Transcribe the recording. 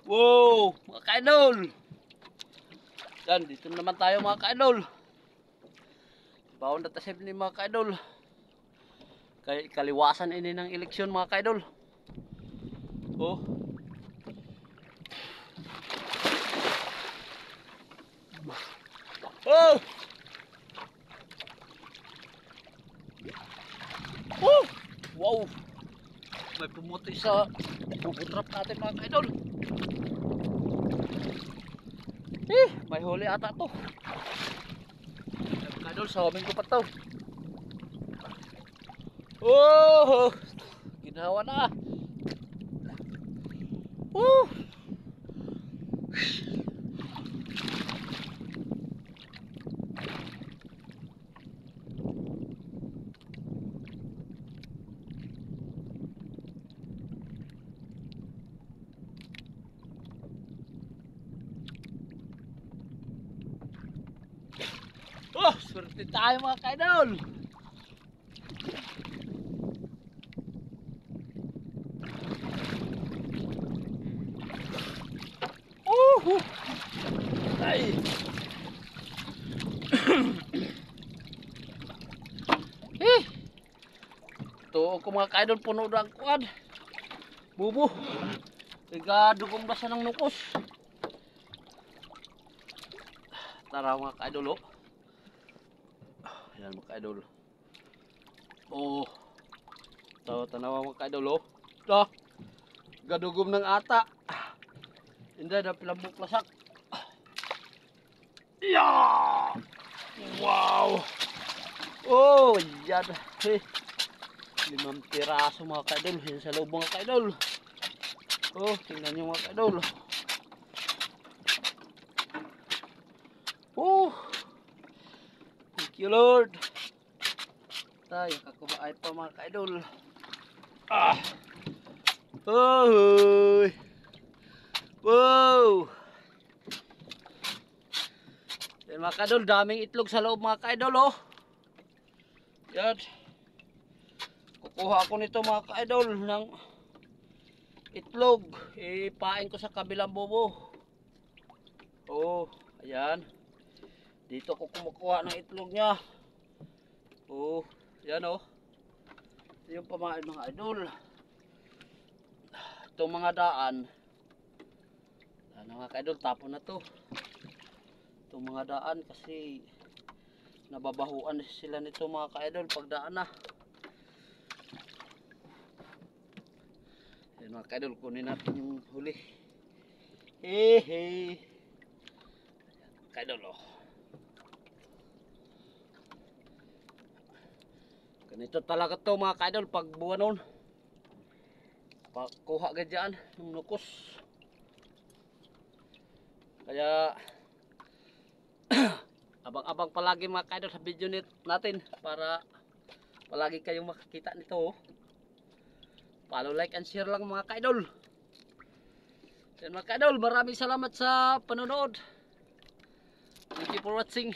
Wow, mga ka-idol. Yan, dito naman tayo mga ka-idol. Bawon na tasib ni mga ka-idol. Kaliwasan ini ng eleksyon mga ka-idol. Oh. Oh. Oh. Wow. May pumuti sa bubutrap natin mga ka-idol. May huli ata to. Mga ka-idol, sawabin ko pa to. Oh. Ginawa na. Oh. Oh, swerte tayo mga ka-idol. Ay. Ito ko mga ka-idol, puno na ang kuwan. Bubo. Dugong basa ng nukos. Tara mga ka-idol, oh. Ayan mga ka-idol. Oh. Ito, tanawa mga ka-idol, oh. Ito. Gadugom ng ata. Hindi na pilambok lasak. Yeah! Wow! Oh, yan. 5 piraso mga ka-idol. Yan sa loob mga ka-idol. Oh, tingnan nyo mga ka-idol. Oh! Thank you Lord. Tayo, kakumaay pa mga ka-idol. Ah! Oh! Wow! Yan mga ka-idol, daming itlog sa loob mga ka-idol, oh. Yan. Kukuha ako nito mga ka-idol ng itlog. Ipain ko sa kabilang bobo. Oh, ayan. Dito ko kumukuha ng itlog niya. Oh, yan oh. Ito yung pamain mga idol. Itong mga daan. Mga ka-idol, tapon na to. Itong mga daan kasi nababahuan sila nito mga ka-idol pag daan na. Yan mga ka-idol, kunin natin yung huli. Hey. Ka-idol, oh. Ganito talaga to mga ka-idol pag buwanon. Pakuha ka dyan yung nukos. Kaya abang-abang palagi mga ka-idol sa video natin para palagi kayong makakita nito, oh. Follow, like, and share lang mga ka-idol. Yan mga ka-idol, maraming salamat sa panonood. Thank you for watching.